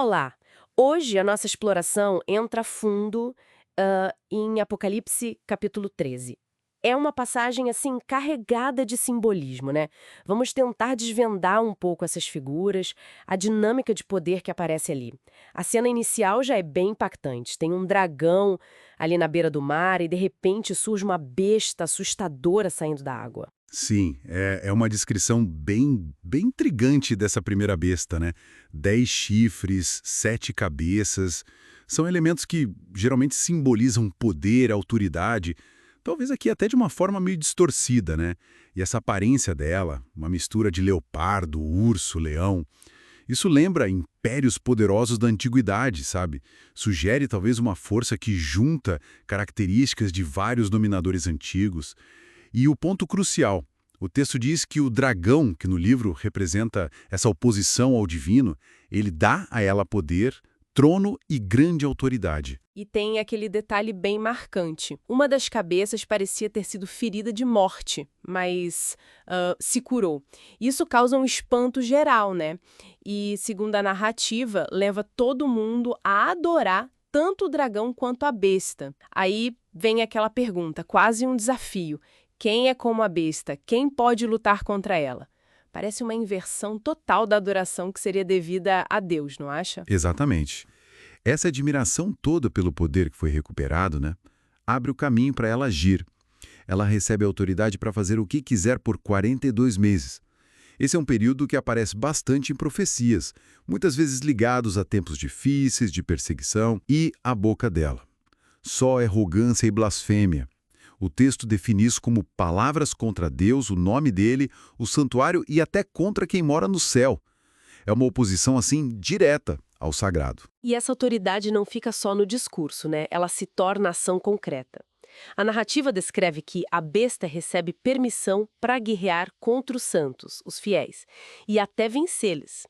Olá! Hoje a nossa exploração entra a fundo em Apocalipse capítulo 13. É uma passagem assim carregada de simbolismo, né? Vamos tentar desvendar um pouco essas figuras, a dinâmica de poder que aparece ali. A cena inicial já é bem impactante. Tem um dragão ali na beira do mar e de repente surge uma besta assustadora saindo da água. Sim, é uma descrição bem intrigante dessa primeira besta, né? 10 chifres, 7 cabeças. São elementos que geralmente simbolizam poder, autoridade, talvez aqui até de uma forma meio distorcida, né? E essa aparência dela, uma mistura de leopardo, urso, leão, isso lembra impérios poderosos da antiguidade, sabe? Sugere talvez uma força que junta características de vários dominadores antigos. E o ponto crucial, o texto diz que o dragão, que no livro representa essa oposição ao divino, ele dá a ela poder, trono e grande autoridade. E tem aquele detalhe bem marcante. Uma das cabeças parecia ter sido ferida de morte, mas se curou. Isso causa um espanto geral, né? E, segundo a narrativa, leva todo mundo a adorar tanto o dragão quanto a besta. Aí vem aquela pergunta, quase um desafio. Quem é como a besta? Quem pode lutar contra ela? Parece uma inversão total da adoração que seria devida a Deus, não acha? Exatamente. Essa admiração toda pelo poder que foi recuperado, né, abre o caminho para ela agir. Ela recebe autoridade para fazer o que quiser por 42 meses. Esse é um período que aparece bastante em profecias, muitas vezes ligados a tempos difíceis, de perseguição, e a boca dela. Só arrogância e blasfêmia. O texto define isso como palavras contra Deus, o nome dele, o santuário e até contra quem mora no céu. É uma oposição, assim, direta ao sagrado. E essa autoridade não fica só no discurso, né? Ela se torna ação concreta. A narrativa descreve que a besta recebe permissão para guerrear contra os santos, os fiéis, e até vencê-los.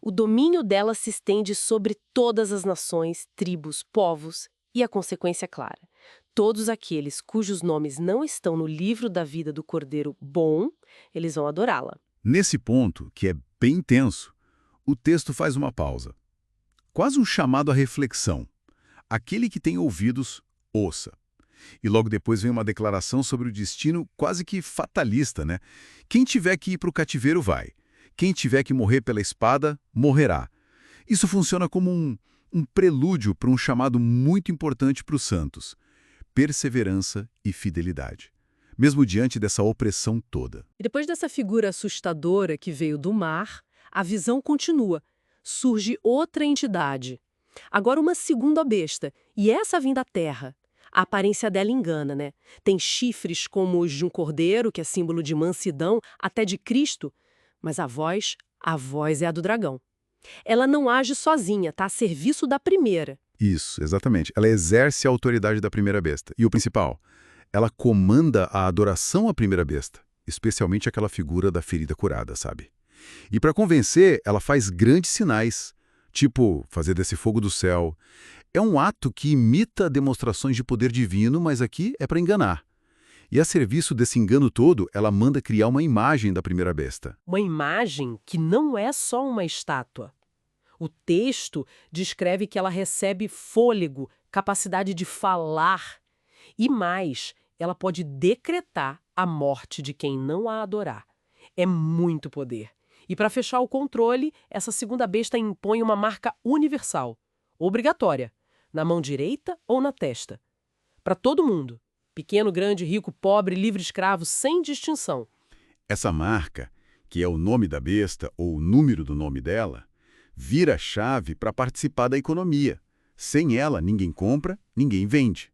O domínio dela se estende sobre todas as nações, tribos, povos, e a consequência é clara. Todos aqueles cujos nomes não estão no livro da vida do Cordeiro bom, eles vão adorá-la. Nesse ponto, que é bem tenso, o texto faz uma pausa. Quase um chamado à reflexão. Aquele que tem ouvidos, ouça. E logo depois vem uma declaração sobre o destino quase que fatalista, né? Quem tiver que ir para o cativeiro vai. Quem tiver que morrer pela espada, morrerá. Isso funciona como um prelúdio para um chamado muito importante para os santos: perseverança e fidelidade, mesmo diante dessa opressão toda. E depois dessa figura assustadora que veio do mar, a visão continua. Surge outra entidade. Agora uma segunda besta, e essa vem da terra. A aparência dela engana, né? Tem chifres como os de um cordeiro, que é símbolo de mansidão, até de Cristo, mas a voz é a do dragão. Ela não age sozinha, está a serviço da primeira. Isso, exatamente. Ela exerce a autoridade da primeira besta. E o principal, ela comanda a adoração à primeira besta, especialmente aquela figura da ferida curada, sabe? E para convencer, ela faz grandes sinais, tipo fazer desse fogo do céu. É um ato que imita demonstrações de poder divino, mas aqui é para enganar. E a serviço desse engano todo, ela manda criar uma imagem da primeira besta. Uma imagem que não é só uma estátua. O texto descreve que ela recebe fôlego, capacidade de falar. E mais, ela pode decretar a morte de quem não a adorar. É muito poder. E para fechar o controle, essa segunda besta impõe uma marca universal, obrigatória, na mão direita ou na testa. Para todo mundo. Pequeno, grande, rico, pobre, livre, escravo, sem distinção. Essa marca, que é o nome da besta ou o número do nome dela, vira chave para participar da economia. Sem ela, ninguém compra, ninguém vende.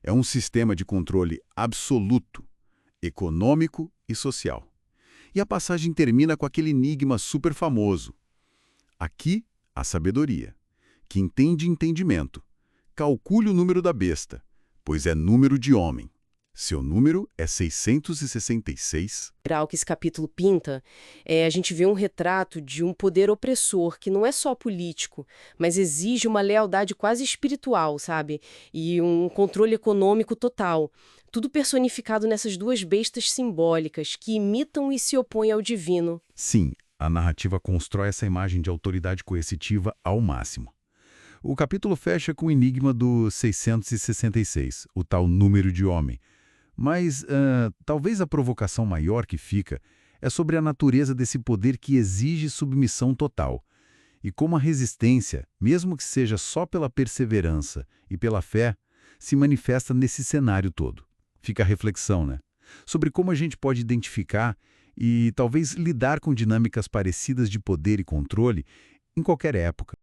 É um sistema de controle absoluto, econômico e social. E a passagem termina com aquele enigma super famoso. Aqui, a sabedoria, que entende entendimento. Calcule o número da besta, pois é número de homem. Seu número é 666. O que esse capítulo pinta, a gente vê um retrato de um poder opressor que não é só político, mas exige uma lealdade quase espiritual, sabe? E um controle econômico total. Tudo personificado nessas duas bestas simbólicas que imitam e se opõem ao divino. Sim, A narrativa constrói essa imagem de autoridade coercitiva ao máximo. O capítulo fecha com o enigma do 666, o tal número de homem. Mas talvez a provocação maior que fica é sobre a natureza desse poder que exige submissão total. E como a resistência, mesmo que seja só pela perseverança e pela fé, se manifesta nesse cenário todo. Fica a reflexão, né? Sobre como a gente pode identificar e talvez lidar com dinâmicas parecidas de poder e controle em qualquer época.